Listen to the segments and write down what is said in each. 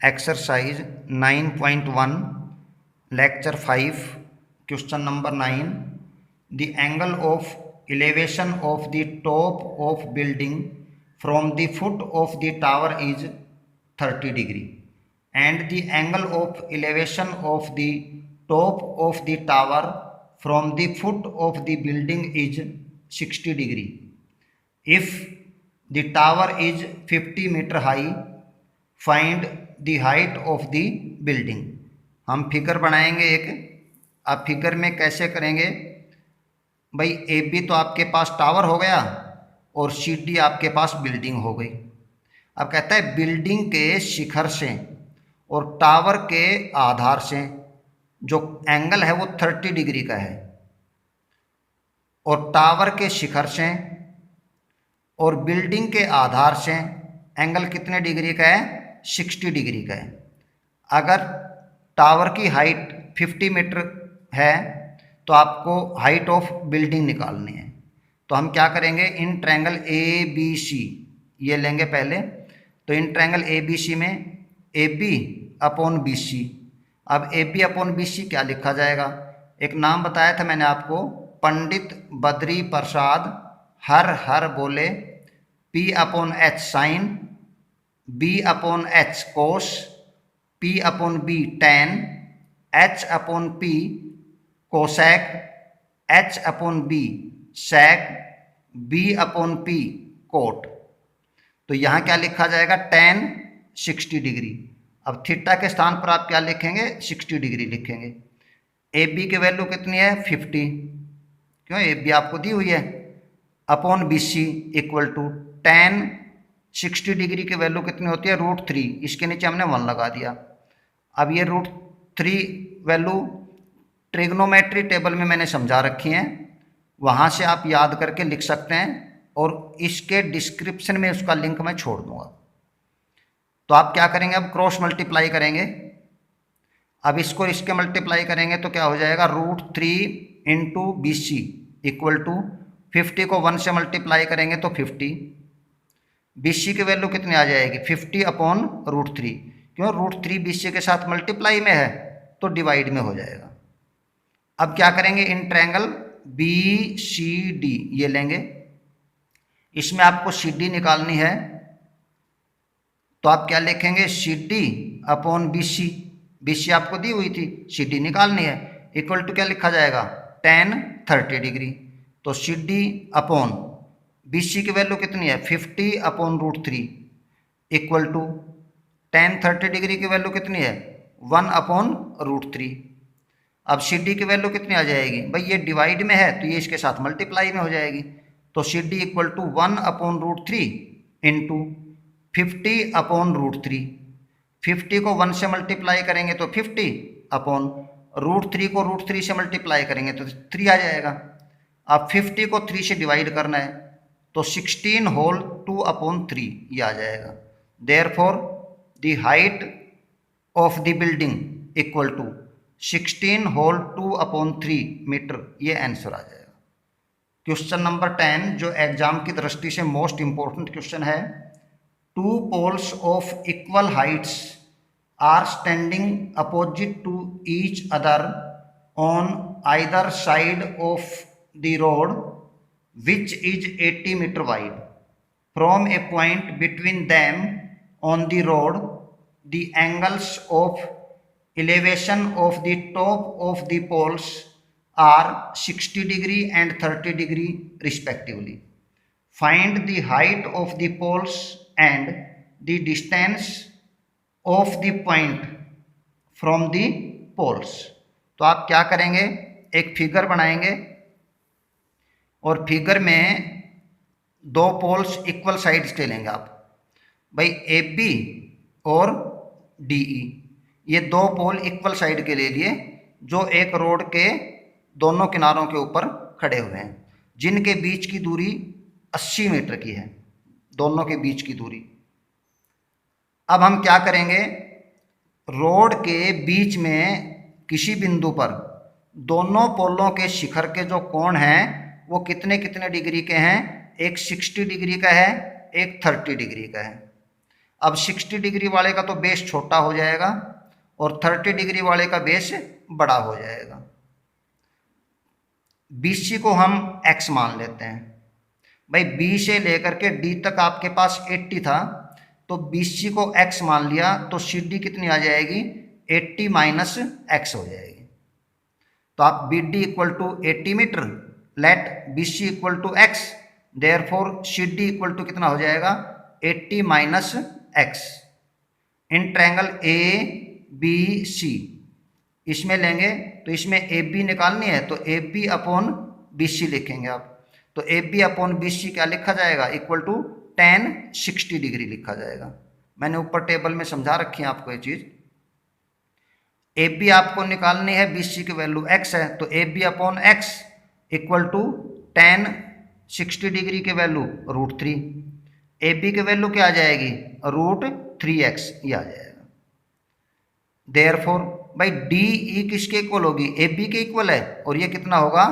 Exercise 9.1 lecture 5 question number 9 the angle of elevation of the top of building from the foot of the tower is 30 degree and the angle of elevation of the top of the tower from the foot of the building is 60 degree. If the tower is 50 meter high, find the height of the building. हम figure बनाएंगे एक। आप figure में कैसे करेंगे भाई? A B तो आपके पास टावर हो गया और सी डी आपके पास बिल्डिंग हो गई। अब कहता है बिल्डिंग के शिखर से और टावर के आधार से जो एंगल है वो 30 डिग्री का है और टावर के शिखर से और बिल्डिंग के आधार से एंगल कितने डिग्री का है? 60 डिग्री का है। अगर टावर की हाइट 50 मीटर है तो आपको हाइट ऑफ बिल्डिंग निकालनी है। तो हम क्या करेंगे, इन ट्रायंगल ए बी सी ये लेंगे पहले। तो in triangle A B C में A B upon B C. अब A B upon B C क्या लिखा जाएगा? एक नाम बताया था मैंने आपको, पंडित बद्री प्रसाद हर हर बोले, P upon H sine, B upon H cos, P upon B tan, H upon P cosec, H upon B sec, B upon P cot. तो यहाँ क्या लिखा जाएगा? Ten 60 degree. अब थीटा के स्थान पर आप क्या लिखेंगे? 60 डिग्री लिखेंगे। ए बी की वैल्यू कितनी है? 50, क्यों ए बी आपको दी हुई है, upon B C equal to ten 60 degree की वैल्यू कितनी होती है? √3। इसके नीचे हमने 1 लगा दिया। अब ये √3 वैल्यू ट्रिग्नोमेट्री टेबल में मैंने समझा रखी हैं, वहाँ से आप याद करके लिख सकते हैं और इसके डिस्क्रिप्शन में उसका लिंक मैं छोड़ दूंगा। तो आप क्या करेंगे, अब क्रॉस मल्टीप्लाई करेंगे। अब इसको इसके मल्टीप्लाई करेंगे तो क्या हो जाएगा? √3 into B C equal to 50 को 1 से मल्टीप्लाई करेंगे तो 50। बी सी की वैल्यू कितनी आ जाएगी? 50 अपॉन √3। क्यों? √3 बी सी के साथ मल्टीप्लाई में है तो डिवाइड में हो जाएगा। अब क्या करेंगे, in triangle B C D ये लेंगे, इसमें आपको सी डी निकालनी है। तो आप क्या लिखेंगे? C D upon B C. B C आपको दी हुई थी, सी डी निकालनी है, इक्वल टू क्या लिखा जाएगा? Tan 30 degree. तो C D upon B C की वैल्यू कितनी है? 50 upon √3 equal to tan 30 degree की वैल्यू कितनी है? 1 अपॉन √3। अब सी डी की वैल्यू कितनी आ जाएगी भाई? ये डिवाइड में है तो ये इसके साथ मल्टीप्लाई में हो जाएगी। तो C D equal to 1 upon √3 into 50 upon √3। 50 को 1 से मल्टीप्लाई करेंगे तो 50 अपॉन √3 को √3 से मल्टीप्लाई करेंगे तो 3 आ जाएगा। अब 50 को 3 से डिवाइड करना है तो 16 होल 2 अपॉन 3 ये आ जाएगा। Therefore the height of the building equal to 16 whole 2 upon 3 metre, ये आंसर आ जाएगा। क्वेश्चन नंबर 10 जो एग्जाम की दृष्टि से मोस्ट इंपॉर्टेंट क्वेश्चन है, two poles of equal heights are standing opposite to each other on either side of the road which is 80 meter wide. From a point between them on the road, the angles of elevation of the top of the poles are 60 degree and 30 degree respectively. Find the height of the poles and the distance of the point from the poles. तो आप क्या करेंगे, एक figure बनाएंगे और figure में 2 poles equal sides के लेंगे आप भाई, ए बी और डी ई। ये 2 पोल इक्वल साइड के ले लिए जो एक रोड के दोनों किनारों के ऊपर खड़े हुए हैं, जिनके बीच की दूरी 80 मीटर की है, दोनों के बीच की दूरी। अब हम क्या करेंगे, रोड के बीच में किसी बिंदु पर दोनों पोलों के शिखर के जो कोण हैं वो कितने कितने डिग्री के हैं? एक 60 डिग्री का है, एक 30 डिग्री का है। अब 60 डिग्री वाले का तो बेस छोटा हो जाएगा और 30 डिग्री वाले का बेस बड़ा हो जाएगा। BC को हम x मान लेते हैं। भाई B से लेकर के D तक आपके पास 80 था, तो BC को x मान लिया तो CD कितनी आ जाएगी, 80 माइनस x हो जाएगी। तो आप BD equal to 80 metre, let BC equal to x, therefore CD equal to कितना हो जाएगा, 80 minus x। In triangle ABC इसमें लेंगे तो इसमें AB निकालनी है, तो AB अपॉन BC लिखेंगे आप। तो AB अपॉन BC क्या लिखा जाएगा, इक्वल टू tan 60 डिग्री लिखा जाएगा। मैंने ऊपर टेबल में समझा रखी है आपको ये चीज़। AB आपको निकालनी है, BC की वैल्यू x है, तो AB upon x equal to tan 60 degree की वैल्यू √3। AB की वैल्यू क्या आ जाएगी, √3x ये आ जाएगा। देयरफॉर भाई DE किसके इक्वल होगी, AB के इक्वल है, और ये कितना होगा,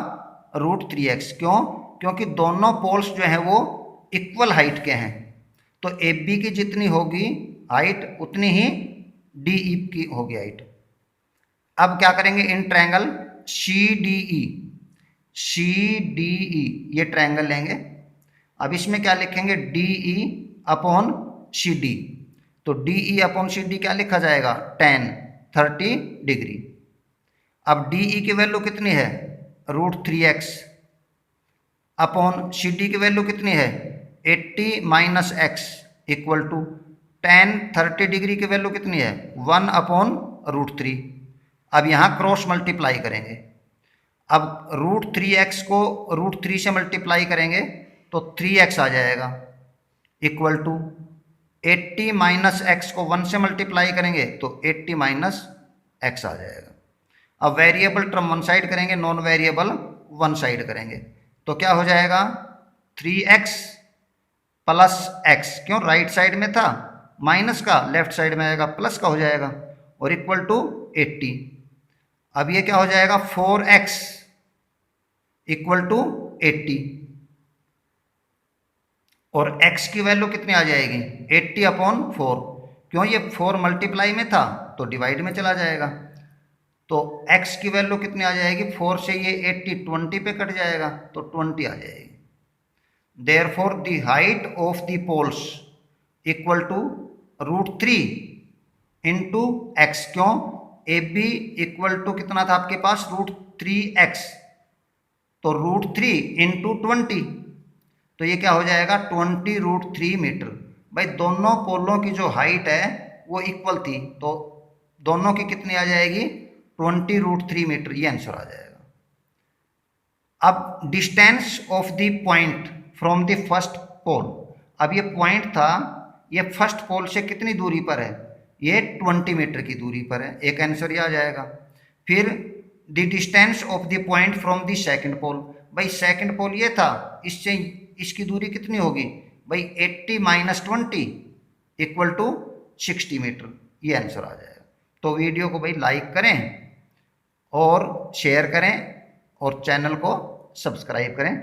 √3x। क्यों, क्योंकि दोनों पोल्स जो हैं वो इक्वल हाइट के हैं, तो AB की जितनी होगी हाइट उतनी ही DE की होगी हाइट। अब क्या करेंगे, इन ट्रायंगल CDE ये ट्रायंगल लेंगे। अब इसमें क्या लिखेंगे, DE अपॉन CD, तो DE अपॉन CD क्या लिखा जाएगा, tan 30 डिग्री। अब DE की वैल्यू कितनी है, √3x अपॉन CD की वैल्यू कितनी है, 80 minus x equal to tan 30 degree की वैल्यू कितनी है, 1 अपॉन √3। अब यहाँ क्रॉस मल्टीप्लाई करेंगे। अब √3x को √3 से मल्टीप्लाई करेंगे तो 3x आ जाएगा, इक्वल टू 80 माइनस x को 1 से मल्टीप्लाई करेंगे तो 80 माइनस x आ जाएगा। अब वेरिएबल टर्म वन साइड करेंगे, नॉन वेरिएबल वन साइड करेंगे, तो क्या हो जाएगा, 3x प्लस x, क्यों राइट साइड में था माइनस का, लेफ्ट साइड में आएगा प्लस का हो जाएगा, और इक्वल टू 80। अब ये क्या हो जाएगा, 4x इक्वल टू 80, और x की वैल्यू कितनी आ जाएगी, 80 अपॉन 4। क्यों, ये 4 मल्टीप्लाई में था तो डिवाइड में चला जाएगा, तो x की वैल्यू कितनी आ जाएगी, 4 से ये 80 20 पे कट जाएगा तो 20 आ जाएगी। Therefore the height of the poles equal to √3 into x। क्यों, AB इक्वल टू कितना था आपके पास, √3x, तो √3 इंटू 20, तो ये क्या हो जाएगा, 20 √3 मीटर। भाई दोनों पोलों की जो हाइट है वो इक्वल थी, तो दोनों की कितनी आ जाएगी, 20 √3 मीटर, ये आंसर आ जाएगा। अब distance of the point from the first pole, अब ये पॉइंट था, ये फर्स्ट पोल से कितनी दूरी पर है, ये 20 मीटर की दूरी पर है, एक आंसर ये आ जाएगा। फिर the distance of the point from the second pole, भाई सेकंड पोल ये था, इससे इसकी दूरी कितनी होगी, भाई 80 माइनस 20 इक्वल टू 60 मीटर, ये आंसर आ जाएगा। तो वीडियो को भाई लाइक करें और शेयर करें और चैनल को सब्सक्राइब करें।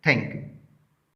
Thank you.